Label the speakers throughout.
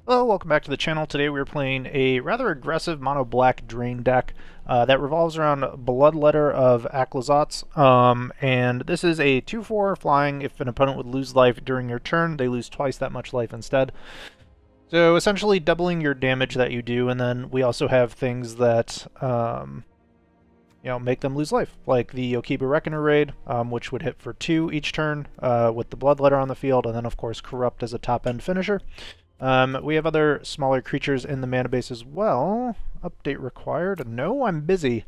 Speaker 1: Hello, welcome back to the channel. Today we're playing a rather aggressive mono-black drain deck that revolves around Bloodletter of Aclazotz. And this is a 2/4 flying. If an opponent would lose life during your turn, they lose twice that much life instead. So essentially doubling your damage that you do, and then we also have things that make them lose life, like the Okiba Reckoner raid, which would hit for 2 each turn with the Bloodletter on the field, and then of course Corrupt as a top-end finisher. We have other smaller creatures in the mana base as well. Update required. No, I'm busy.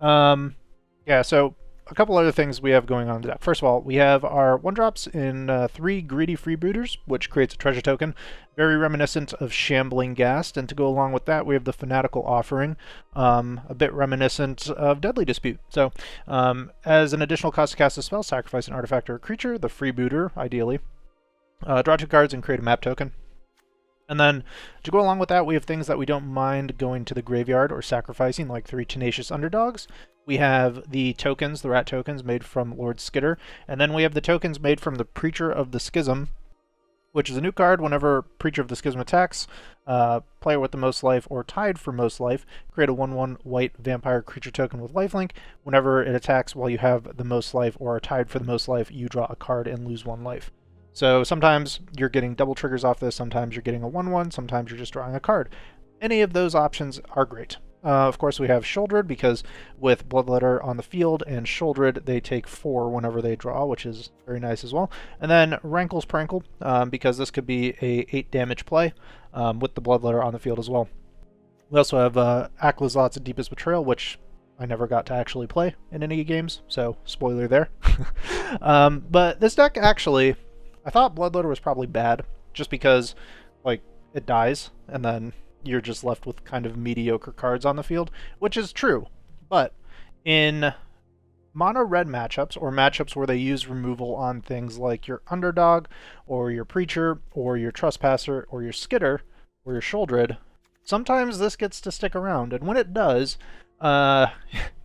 Speaker 1: Yeah, so a couple other things we have going on in the deck. First of all, we have our 1-drops in 3 Greedy Freebooters, which creates a treasure token, very reminiscent of Shambling Ghast. And to go along with that, we have the Fanatical Offering, a bit reminiscent of Deadly Dispute. So, as an additional cost to cast a spell, sacrifice an artifact or a creature, the Freebooter, ideally. Draw 2 cards and create a map token. And then, to go along with that, we have things that we don't mind going to the graveyard or sacrificing, like 3 Tenacious Underdogs. We have the tokens, the rat tokens, made from Lord Skitter. And then we have the tokens made from the Preacher of the Schism, which is a new card. Whenever Preacher of the Schism attacks, player with the most life or tied for most life, create a 1/1 white vampire creature token with lifelink. Whenever it attacks while you have the most life or are tied for the most life, you draw a card and lose 1 life. So sometimes you're getting double triggers off this, sometimes you're getting a 1/1, sometimes you're just drawing a card. Any of those options are great. Of course, we have Shouldered, because with Bloodletter on the field and Shouldered, they take 4 whenever they draw, which is very nice as well. And then Rankle's Prankle, because this could be a 8 damage play with the Bloodletter on the field as well. We also have Aclazotz Deepest Betrayal, which I never got to actually play in any games, so spoiler there. But this deck actually, I thought Bloodletter was probably bad, just because, like, it dies, and then you're just left with kind of mediocre cards on the field, which is true. But in mono-red matchups, or matchups where they use removal on things like your Underdog, or your Preacher, or your Trespasser, or your Skitter, or your Shouldered, sometimes this gets to stick around, and when it does,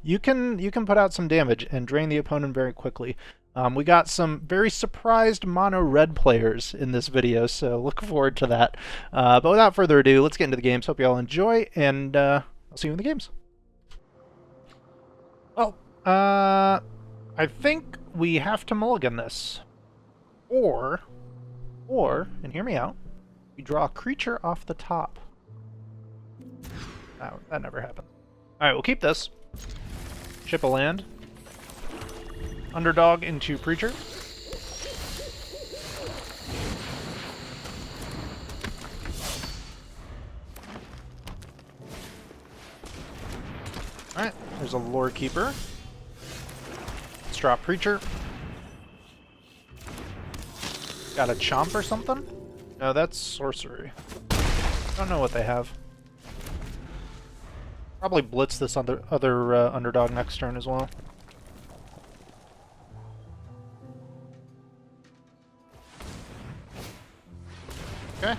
Speaker 1: you can put out some damage and drain the opponent very quickly. We got some very surprised mono-red players in this video, so look forward to that. But without further ado, let's get into the games. Hope you all enjoy, and I'll see you in the games. Well, I think we have to mulligan this. Or, and hear me out, we draw a creature off the top. No, that never happened. Alright, we'll keep this. Chip a land. Underdog into Preacher. Alright, there's a Lore Keeper. Let's drop Preacher. Got a Chomp or something? No, that's Sorcery. Don't know what they have. Probably blitz this other Underdog next turn as well. Okay.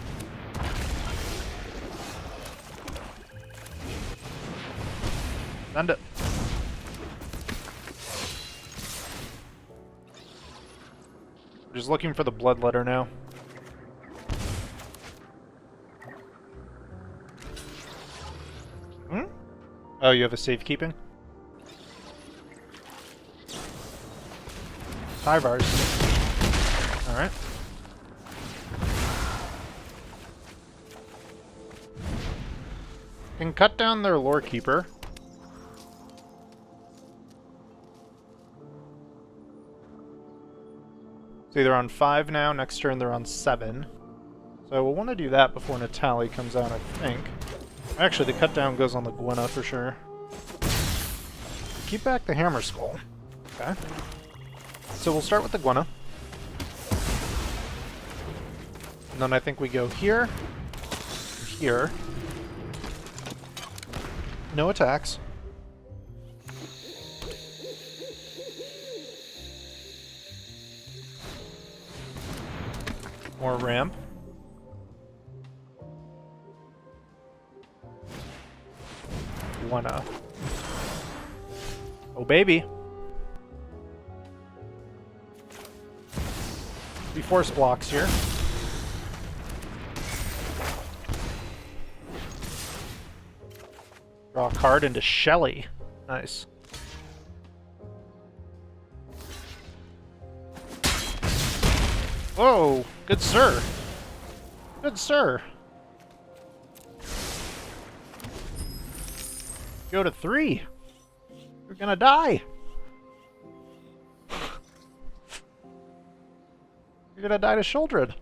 Speaker 1: Send it. We're just looking for the Bloodletter now. Hmm? Oh, you have a safekeeping? Tyvars. Alright. Can cut down their Lore Keeper. So they're on 5 now, next turn they're on 7. So we'll want to do that before Natali comes out, I think. Actually, the cut down goes on the Gwenna for sure. Keep back the Hammer Skull. Okay. So we'll start with the Gwenna. And then I think we go here, here. No attacks. More ramp. Wanna. Oh baby. We force blocks here. Draw a card into Shelly. Nice. Whoa! Good sir. Good sir. Go to 3. You're gonna die. You're gonna die to Sheoldred.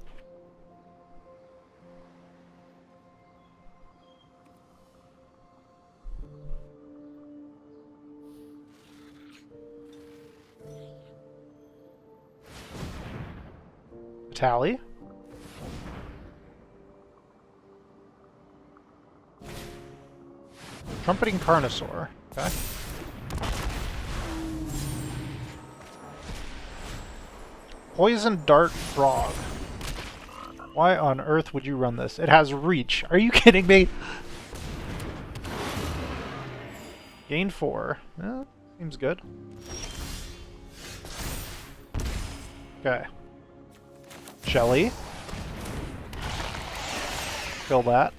Speaker 1: Tally. Trumpeting Carnosaur. Okay. Poison Dart Frog. Why on earth would you run this? It has reach. Are you kidding me? Gain 4. Seems good. Okay. Shelly. Kill that.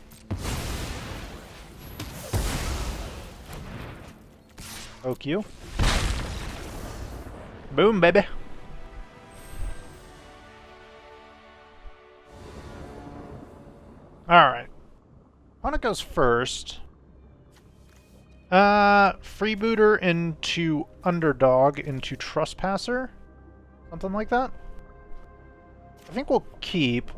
Speaker 1: Poke you. Boom, baby. Alright. Opponent goes first. Freebooter into Underdog into Trespasser. Something like that. I think we'll keep.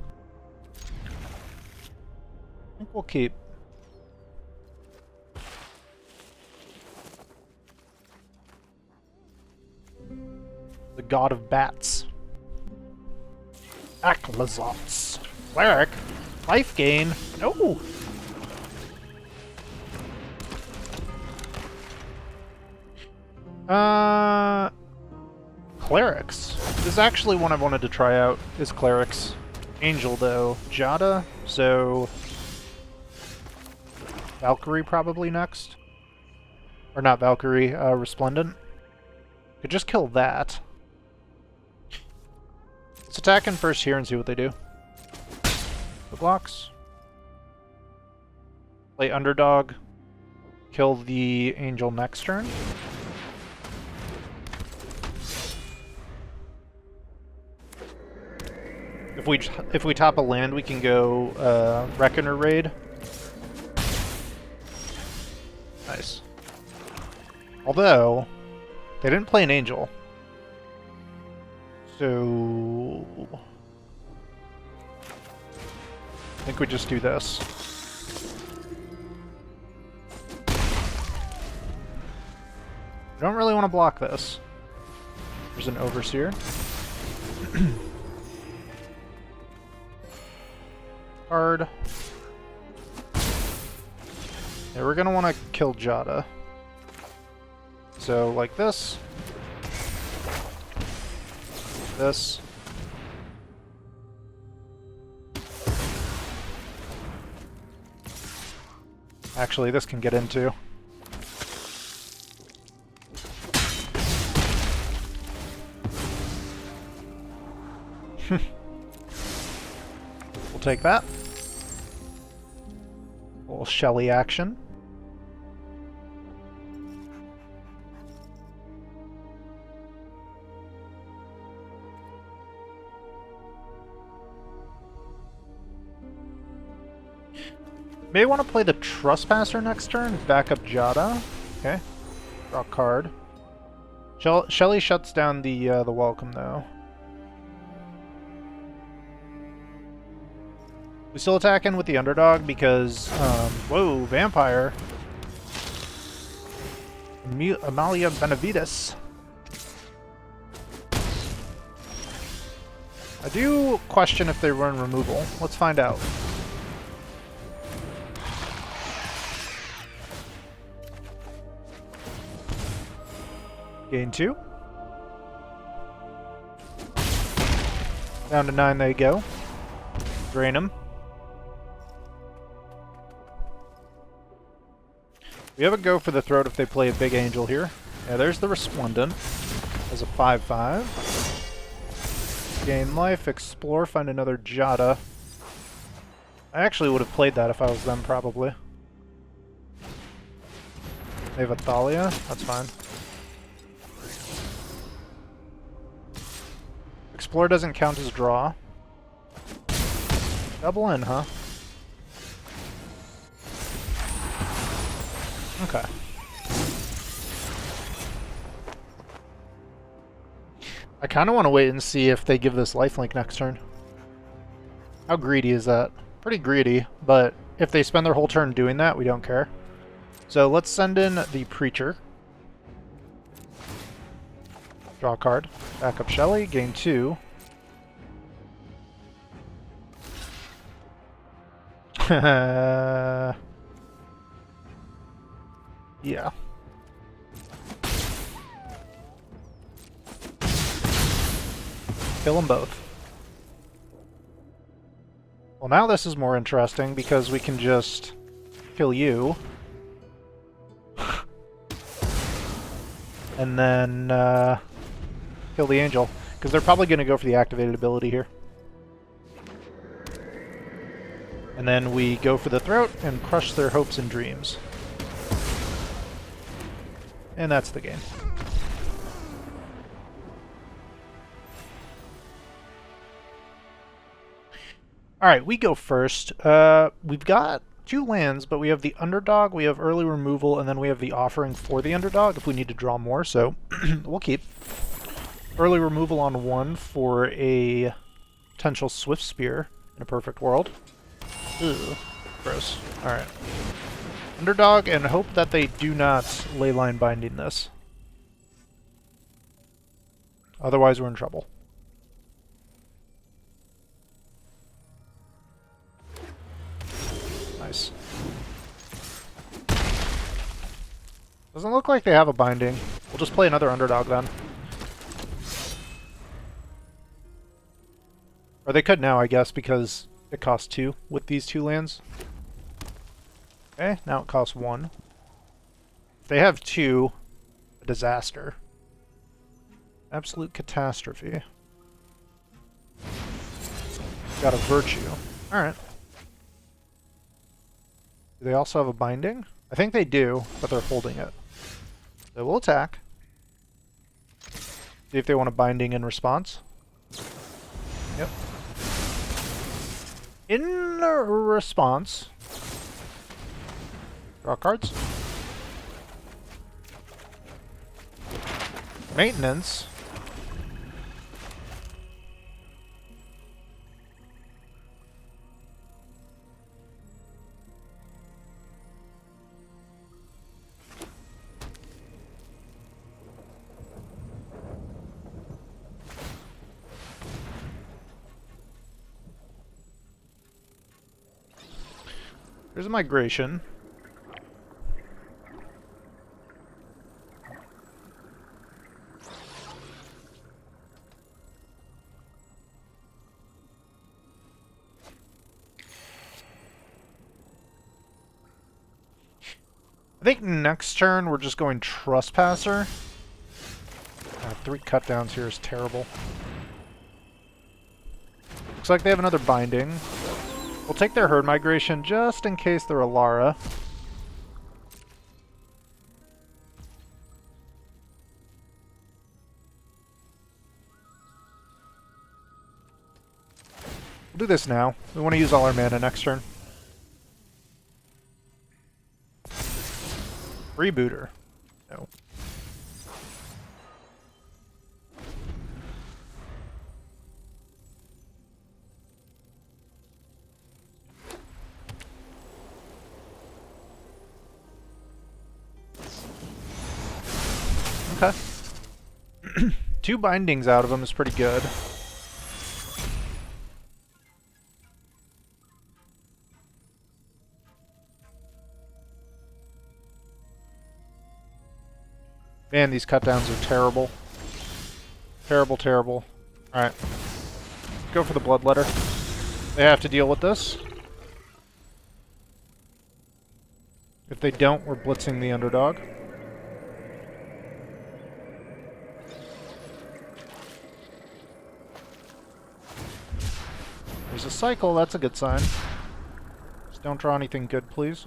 Speaker 1: The God of Bats. Aclazotz. Cleric. Lifegain. No! Clerics. This is actually one I wanted to try out, is Clerics. Angel, though. Jada, so... Valkyrie probably next. Or not Valkyrie, Resplendent. Could just kill that. Let's attack in first here and see what they do. The blocks. Play Underdog. Kill the Angel next turn. If we top a land, we can go Reckoner Raid. Nice. Although, they didn't play an Angel. So... I think we just do this. I don't really want to block this. There's an Overseer. Card. Yeah, we're gonna want to kill Jada. So, like this. This. Actually, this can get into. We'll take that. A little Shelly action. May want to play the Trespasser next turn, back up Jada. Okay. Draw a card. Shelly shuts down the welcome, though. We still attacking with the Underdog because, whoa, Vampire. Amalia Benavides. I do question if they run removal. Let's find out. Gain 2. Down to 9 they go. Drain them. We have a go for the throat if they play a big Angel here. Yeah, there's the Resplendent as a 5/5. Gain life, explore, find another Jada. I actually would have played that if I was them, probably. They have a Thalia, that's fine. Explore doesn't count as draw. Double in, huh? Okay. I kind of want to wait and see if they give this lifelink next turn. How greedy is that? Pretty greedy, but if they spend their whole turn doing that, we don't care. So let's send in the Preacher. Draw a card. Back up Shelly, gain 2. Yeah. Kill them both. Well, now this is more interesting because we can just kill you. And then kill the Angel. Because they're probably going to go for the activated ability here. And then we go for the Throat and crush their hopes and dreams. And that's the game. Alright, we go first. We've got 2 lands, but we have the Underdog, we have early removal, and then we have the Offering for the Underdog if we need to draw more, so we'll keep. Early removal on 1 for a potential Swift Spear in a perfect world. Ugh, gross. Alright. Underdog, and hope that they do not Leyline Binding this. Otherwise we're in trouble. Nice. Doesn't look like they have a binding. We'll just play another Underdog then. Or they could now, I guess, because it costs 2 with these 2 lands. Okay, now it costs 1. If they have 2, a disaster. Absolute catastrophe. Got a Virtue. Alright. Do they also have a binding? I think they do, but they're holding it. So we'll attack. See if they want a binding in response. Yep. In response, draw cards. Maintenance. There's a migration. I think next turn we're just going Trespasser. 3 cutdowns here is terrible. Looks like they have another binding. We'll take their Herd Migration just in case they're Alara. We'll do this now. We want to use all our mana next turn. Rebooter. No. Okay. 2 bindings out of them is pretty good. Man, these cutdowns are terrible. Terrible, terrible. Alright. Go for the Bloodletter. They have to deal with this. If they don't, we're blitzing the Underdog. There's a cycle, that's a good sign. Just don't draw anything good, please.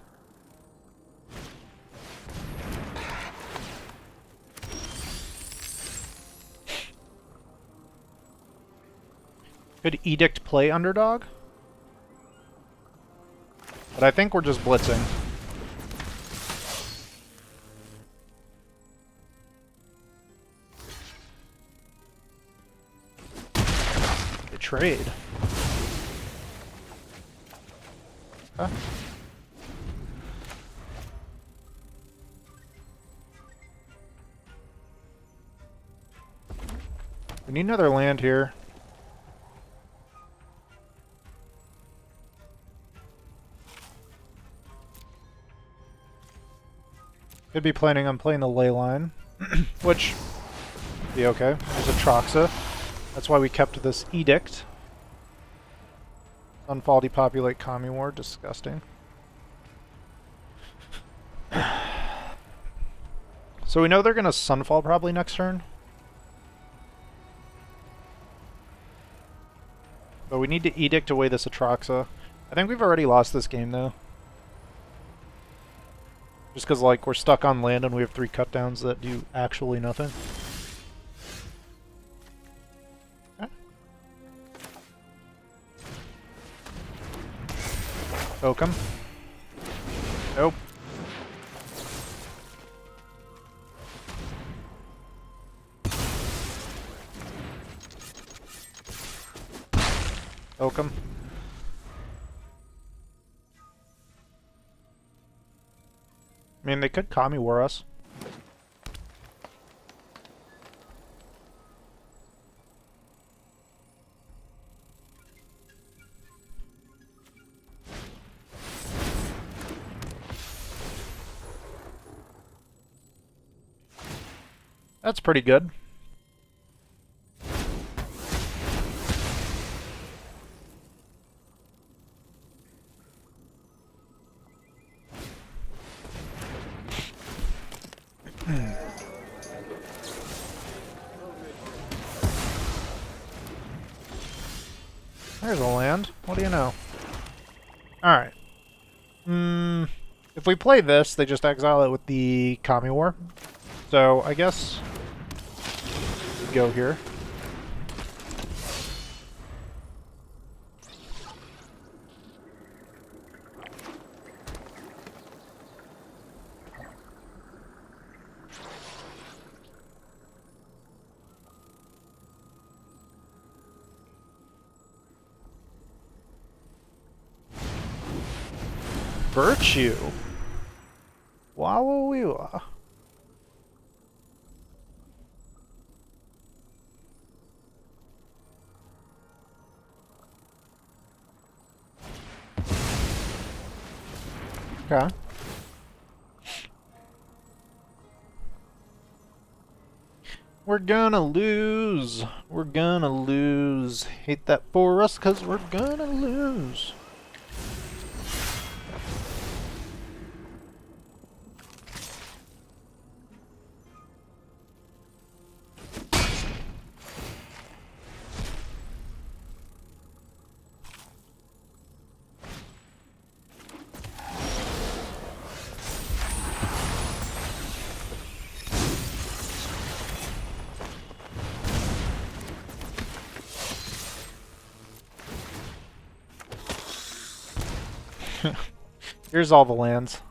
Speaker 1: Could Edict play underdog? But I think we're just blitzing. Trade. Huh? We need another land here. Could be planning on playing the ley line, which be okay. There's a Troxa. That's why we kept this Edict. Sunfall, depopulate, Kami War. Disgusting. So we know they're going to Sunfall probably next turn. But we need to Edict away this Atraxa. I think we've already lost this game, though. Just because, like, we're stuck on land and we have 3 cutdowns that do actually nothing. Poke him. Nope. Poke him. I mean, they could Kami War us. That's pretty good. There's a land. What do you know? Alright. If we play this, they just exile it with the Kami War. So, I guess we go here. Virtue. Wawawiwa. Okay. We're gonna lose. We're gonna lose. Hate that for us, 'cause we're gonna lose. Here's all the lands.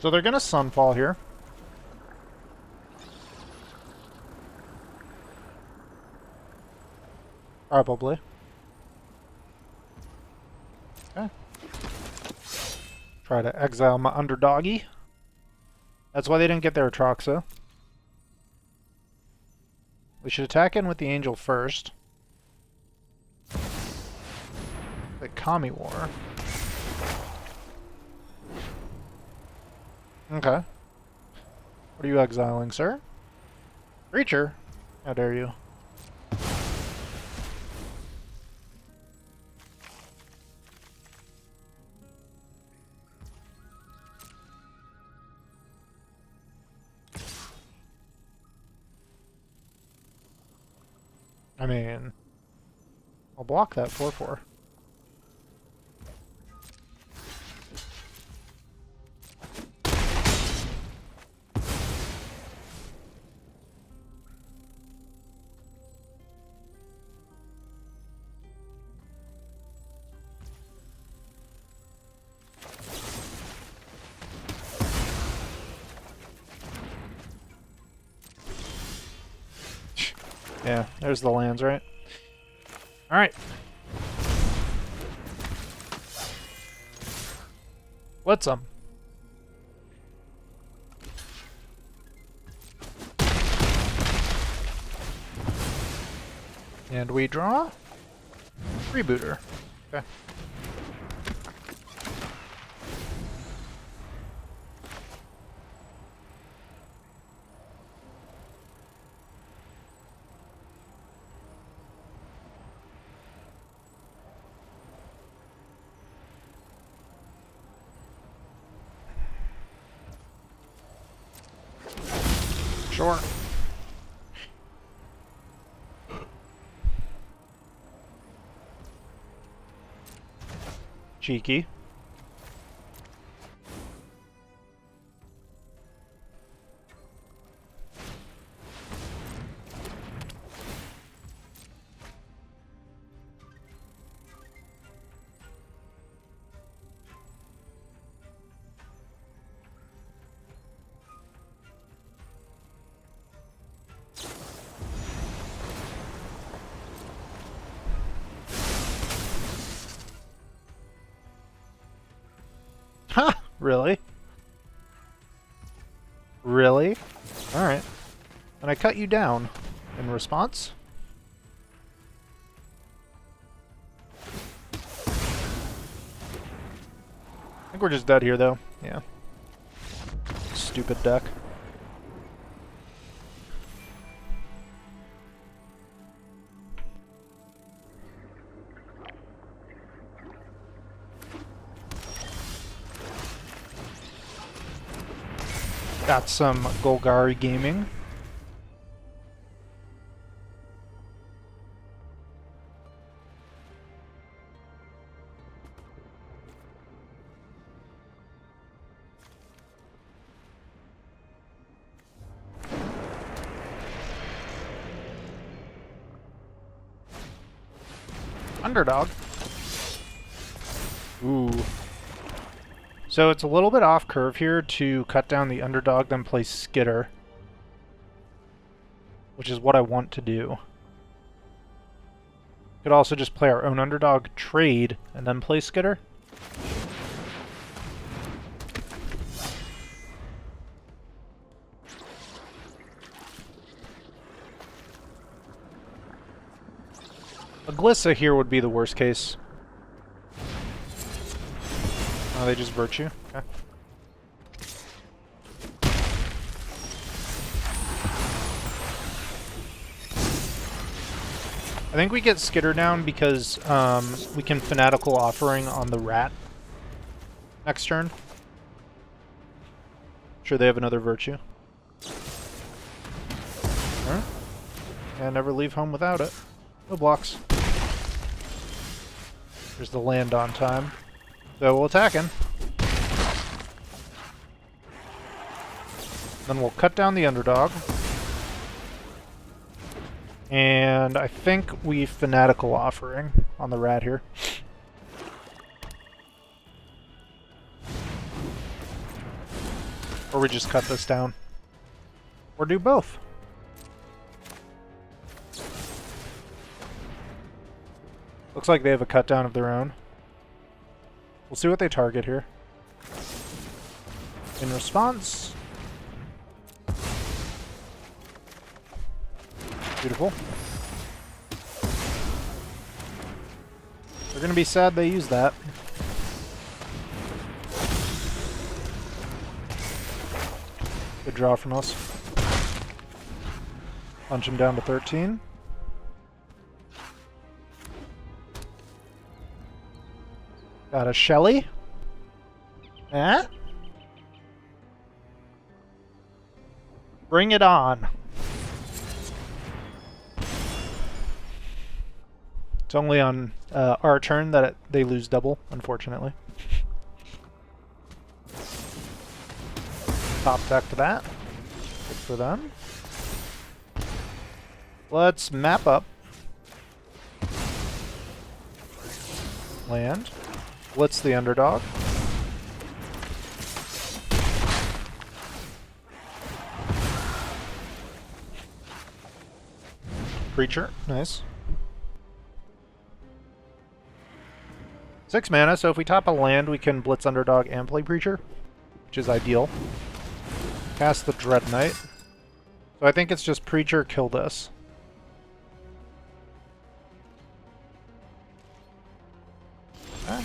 Speaker 1: So they're gonna Sunfall here. Probably. Okay. Try to exile my underdoggy. That's why they didn't get their Atraxa. We should attack in with the Angel first. The Kami War. Okay. What are you exiling, sir? Creature? How dare you? I mean, I'll block that 4/4. Yeah, there's the lands, right? Alright. Blitz them. And we draw. Rebooter. Okay. Sure. Cheeky. Ha! Really? Really? Alright. And I cut you down. In response? I think we're just dead here, though. Yeah. Stupid deck. Got some Golgari gaming. Underdog. Ooh. So it's a little bit off curve here to cut down the underdog, then play Skitter. Which is what I want to do. Could also just play our own underdog, trade, and then play Skitter. A Glissa here would be the worst case. Oh, they just Virtue? Okay. I think we get Skitter down because we can Fanatical Offering on the Rat next turn. Sure, they have another Virtue. Alright. And never leave home without it. No blocks. There's the land on time. So we'll attack him. Then we'll cut down the underdog. And I think we Fanatical Offering on the Rat here. Or we just cut this down. Or do both. Looks like they have a cut down of their own. We'll see what they target here. In response... Beautiful. They're gonna be sad they use that. Good draw from us. Punch him down to 13. Got a Shelly. Eh? Bring it on. It's only on our turn that they lose double, unfortunately. Top deck to that. Good for them. Let's map up. Land. Blitz the underdog. Preacher, nice. 6 mana, so if we top a land, we can blitz underdog and play Preacher, which is ideal. Cast the Dread Knight. So I think it's just Preacher, kill this. Okay.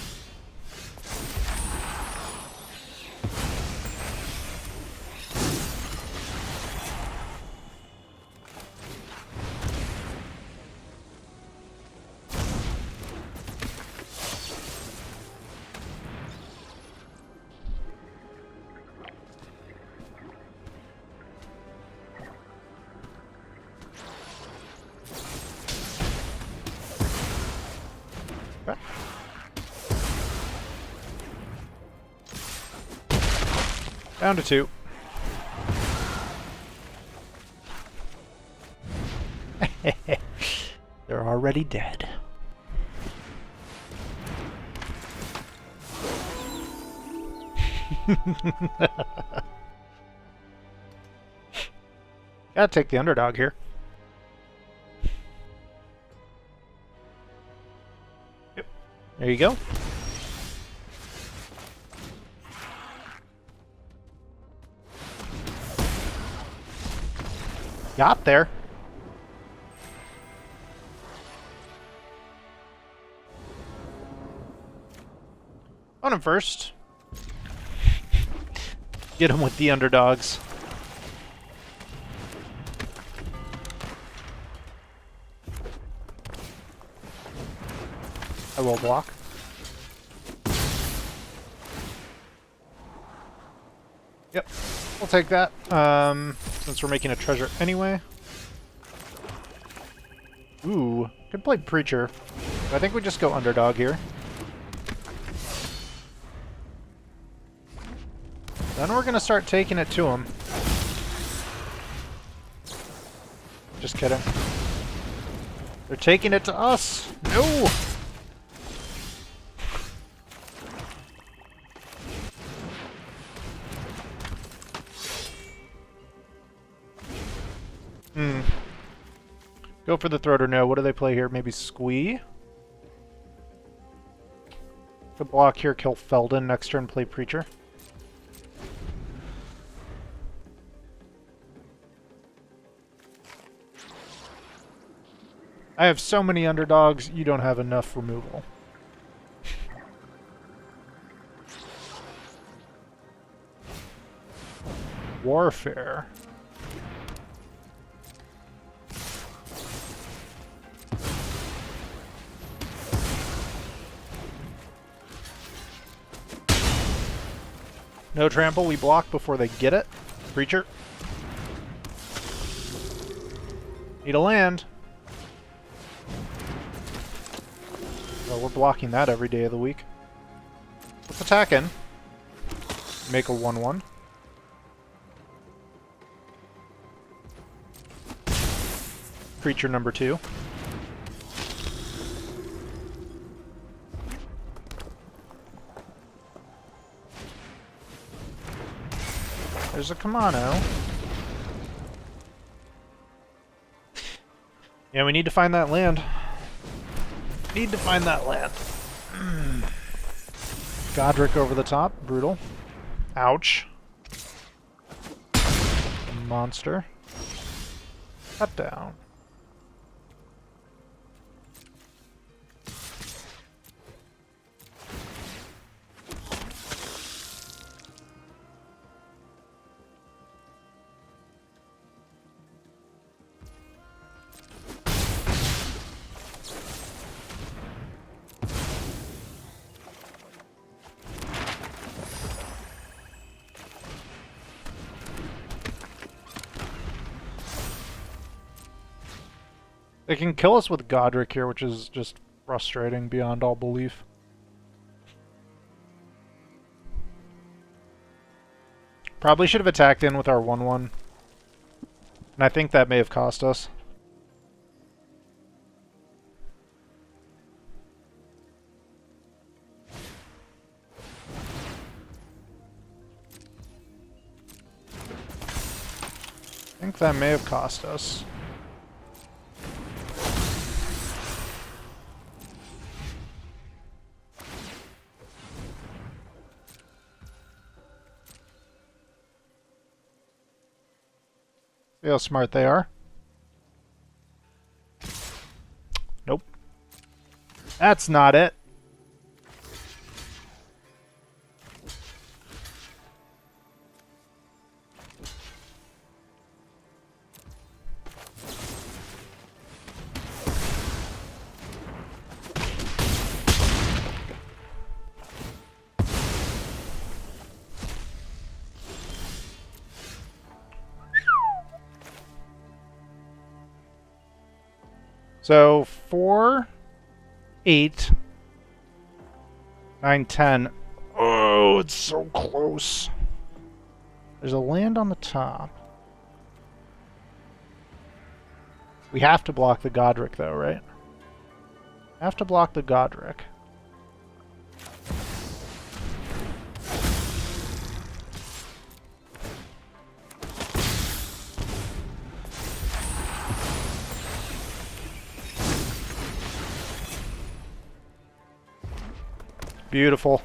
Speaker 1: Down to 2. They're already dead. Gotta take the underdog here. Yep. There you go. Got there. On him first. Get him with the underdogs. I will block. Yep, we'll take that. Since we're making a treasure anyway. Ooh, could play Preacher. I think we just go underdog here. Then we're gonna start taking it to him. Just kidding. They're taking it to us! No! Go for the throat or no. What do they play here? Maybe Squee? Could block here, kill Felden. Next turn, play Preacher. I have so many underdogs, you don't have enough removal. Warfare. No trample, we block before they get it. Preacher. Need a land. Well, we're blocking that every day of the week. Let's attack in. Make a 1/1. Creature number 2. There's a Kamano. Yeah, we need to find that land. Need to find that land. Godric over the top. Brutal. Ouch. Monster. Cut down. They can kill us with Godric here, which is just Frustrating beyond all belief. Probably should have attacked in with our 1/1. And I think that may have cost us. I think that may have cost us. See how smart they are. Nope. That's not it. So 4, 8, 9, 10. Oh, it's so close. There's a land on the top. We have to block the Godric though, right? Have to block the Godric. Beautiful.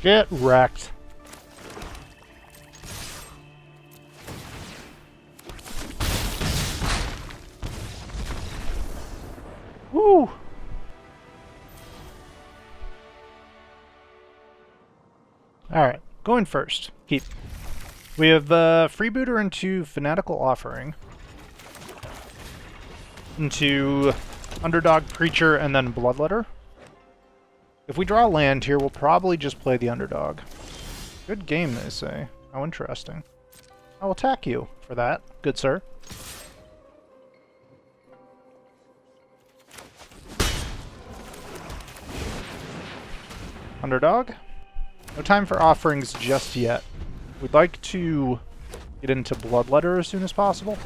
Speaker 1: Get wrecked. Woo! Alright, going first. Keep. We have Freebooter into Fanatical Offering. Into Underdog Creature and then Bloodletter. If we draw land here, we'll probably just play the Underdog. Good game, they say. How interesting. I'll attack you for that, good sir. Underdog. No time for offerings just yet. We'd like to get into Bloodletter as soon as possible.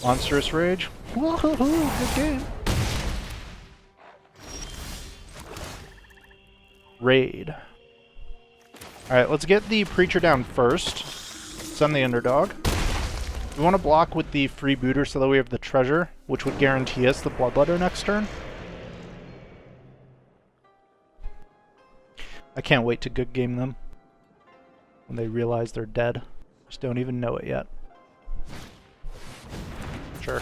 Speaker 1: Monstrous Rage. Woohoo! Good game. Raid. Alright, let's get the Preacher down first. Send the Underdog. We want to block with the Freebooter so that we have the Treasure, which would guarantee us the Bloodletter next turn. I can't wait to good game them when they realize they're dead. Just don't even know it yet. Sure.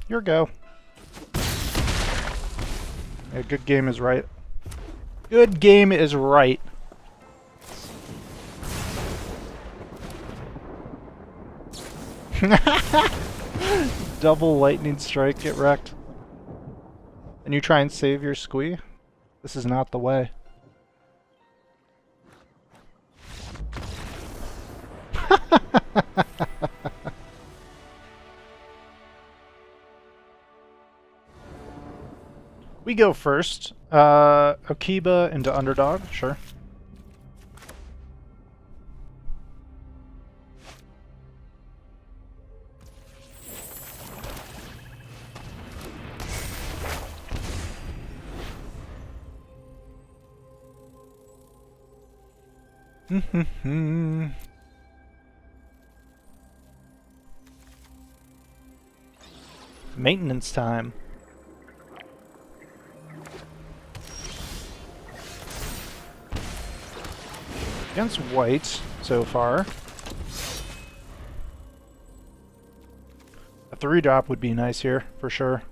Speaker 1: Your go. Yeah, good game is right. Good game is right. Double lightning strike, get wrecked. And you try and save your squee? This is not the way. We go first. Okiba into Underdog, sure. Maintenance time. Against white so far. A 3-drop would be nice here, for sure.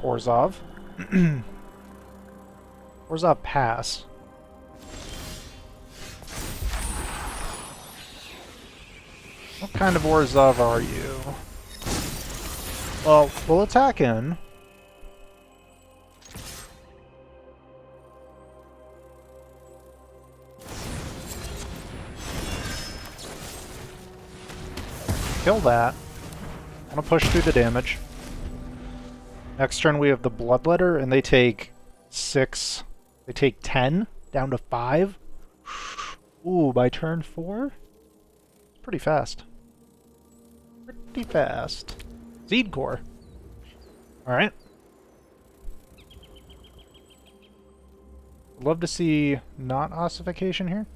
Speaker 1: Orzhov. Orzhov pass. What kind of Orzhov are you? Well, we'll attack in. Kill that. I'm gonna push through the damage. Next turn we have the Bloodletter, and they take 6. They take 10 down to 5. Ooh, by turn 4? It's pretty fast. Pretty fast. Seed Core. Alright. Love to see not ossification here.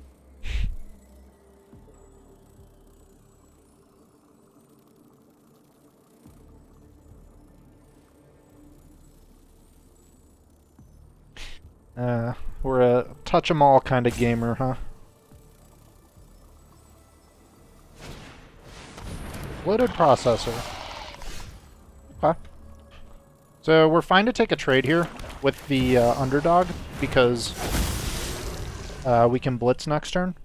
Speaker 1: We're a touch-em-all kind of gamer, huh? Loaded processor. Okay. So we're fine to take a trade here with the underdog because we can blitz next turn,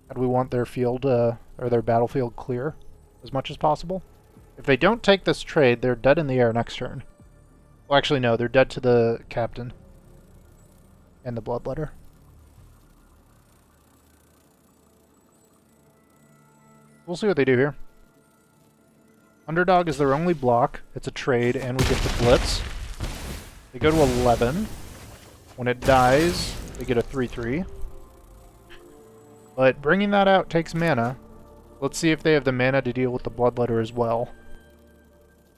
Speaker 1: and we want their field or their battlefield clear as much as possible. If they don't take this trade, they're dead in the air next turn. Well, actually, no, they're dead to the captain and the Bloodletter. We'll see what they do here. Underdog is their only block. It's a trade, and we get the blitz. They go to 11. When it dies, they get a 3/3. But bringing that out takes mana. Let's see if they have the mana to deal with the Bloodletter as well.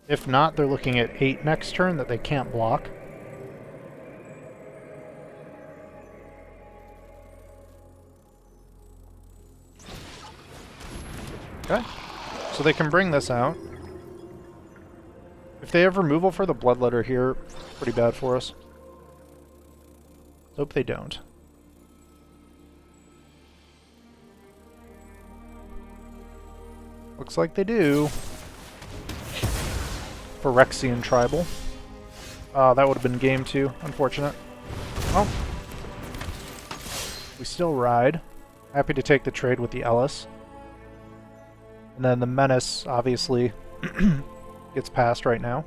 Speaker 1: If not, they're looking at 8 next turn that they can't block. Okay, so they can bring this out. If they have removal for the Bloodletter here, pretty bad for us. Hope they don't. Looks like they do. Phyrexian Tribal. That would have been game 2. Unfortunate. Oh. We still ride. Happy to take the trade with the Ellis. And then the Menace, obviously, gets passed right now.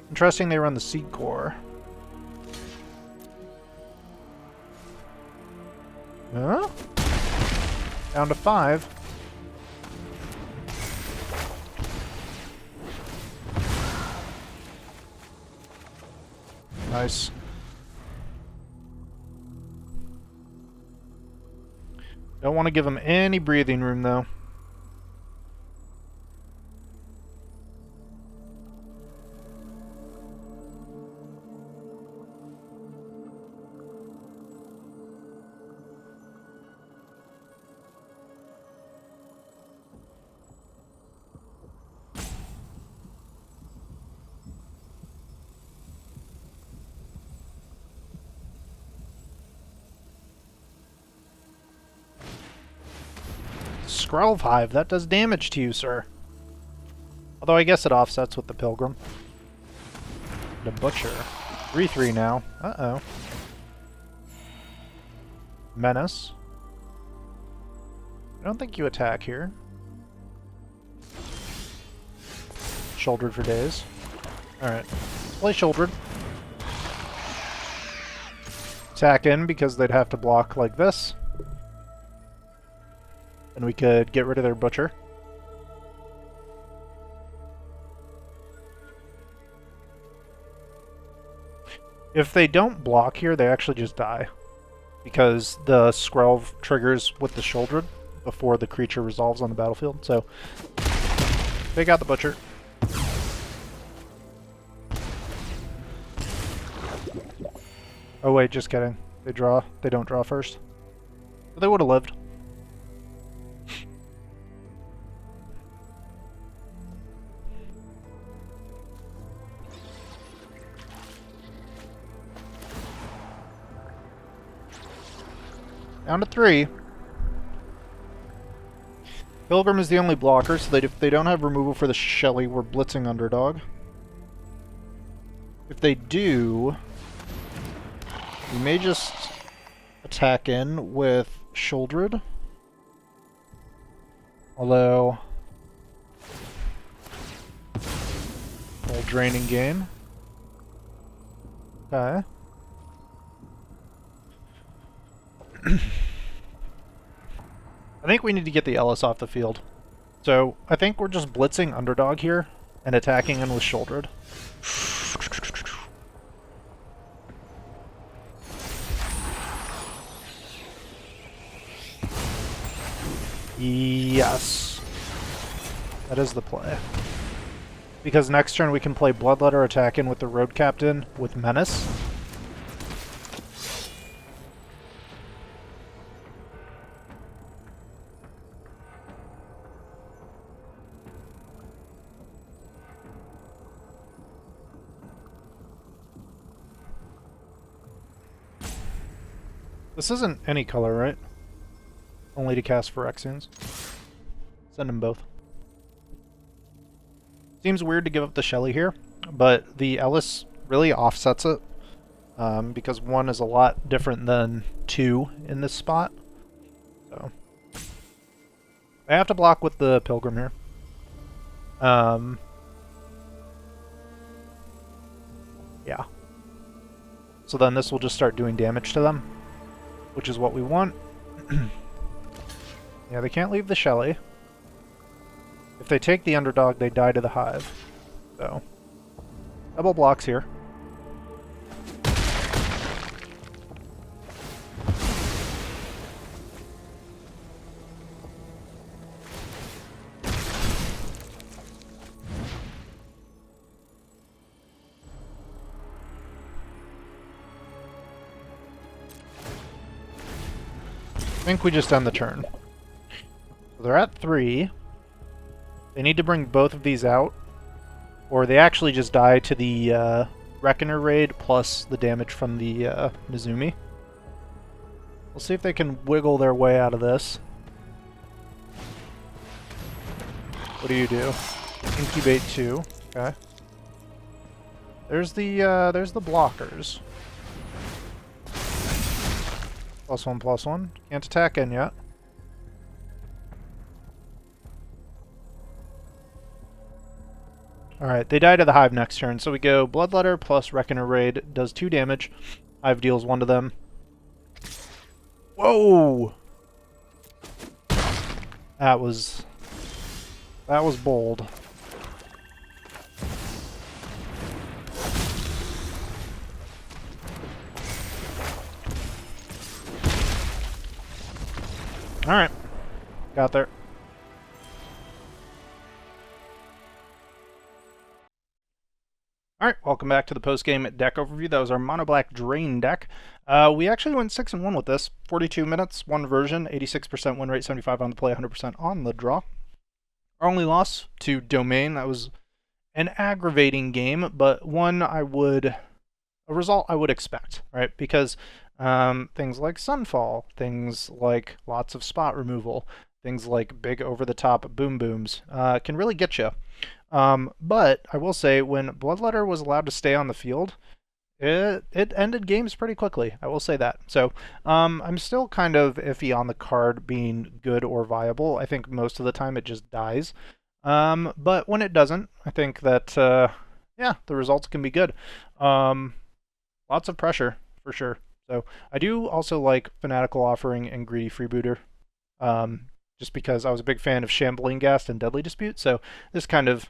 Speaker 1: Interesting they run the Seed Core. Huh? Down to 5. Nice. Don't want to give them any breathing room, though. Skrelv Hive, that does damage to you, sir. Although I guess it offsets with the Pilgrim. The Butcher. 3/3 now. Uh-oh. Menace. I don't think you attack here. Shouldered for days. Alright. Play Shouldered. Attack in because they'd have to block like this. And we could get rid of their Butcher. If they don't block here, they actually just die. Because the Skrelv triggers with the Shouldered before the creature resolves on the battlefield. So, they got the Butcher. Oh wait, just kidding. They draw. They don't draw first. But they would have lived. Down to 3. Pilgrim is the only blocker, so that if they don't have removal for the Shelly, we're blitzing Underdog. If they do, we may just attack in with Shouldered. Although, whole draining game. Okay. I think we need to get the Ellis off the field. So, I think we're just blitzing Underdog here and attacking in with Shouldered. Yes. That is the play. Because next turn we can play Bloodletter attack in with the Road Captain with Menace. This isn't any color, right? Only to cast Phyrexians. Send them both. Seems weird to give up the Shelly here, but the Ellis really offsets it, because 1 is a lot different than 2 in this spot. So I have to block with the Pilgrim here. Yeah. So then this will just start doing damage to them, which is what we want. Yeah, they can't leave the Shelly. If they take the Underdog, they die to the Hive. So, double blocks here. I think we just end the turn. So they're at 3. They need to bring both of these out, or they actually just die to the Reckoner raid plus the damage from the Mizumi. We'll see if they can wiggle their way out of this. What do you do? Incubate 2. Okay. There's the blockers. +1/+1. Can't attack in yet. Alright, they die to the Hive next turn, so we go Bloodletter plus Reckoner Raid, does 2 damage. Hive deals 1 to them. Whoa! That was bold. Alright. Got there. Alright, welcome back to the post-game deck overview. That was our Mono Black Drain deck. We actually went 6-1 with this. 42 minutes, 1 version, 86% win rate, 75 on the play, 100% on the draw. Our only loss to Domain. That was an aggravating game, but a result I would expect, right? Because things like Sunfall, things like lots of spot removal, things like big over-the-top boom booms can really get you. But I will say, when Bloodletter was allowed to stay on the field, it ended games pretty quickly. I will say that. So I'm still kind of iffy on the card being good or viable. I think most of the time it just dies. But when it doesn't, I think that yeah, the results can be good. Lots of pressure for sure. So I do also like Fanatical Offering and Greedy Freebooter, just because I was a big fan of Shambling Ghast and Deadly Dispute, so this kind of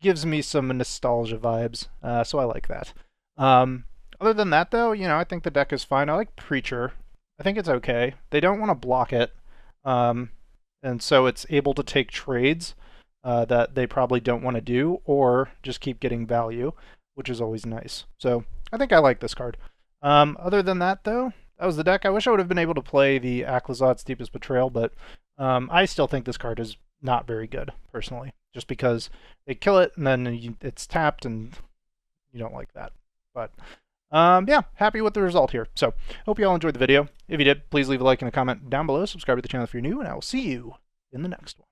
Speaker 1: gives me some nostalgia vibes, so I like that. Other than that, though, you know, I think the deck is fine. I like Preacher. I think it's okay. They don't want to block it, and so it's able to take trades that they probably don't want to do, or just keep getting value, which is always nice. So I think I like this card. Other than that, though, that was the deck. I wish I would have been able to play the Aclazotz Deepest Betrayal, but I still think this card is not very good, personally, just because they kill it and then it's tapped and you don't like that. But Yeah, happy with the result here. So, hope you all enjoyed the video. If you did, please leave a like and a comment down below. Subscribe to the channel if you're new, and I will see you in the next one.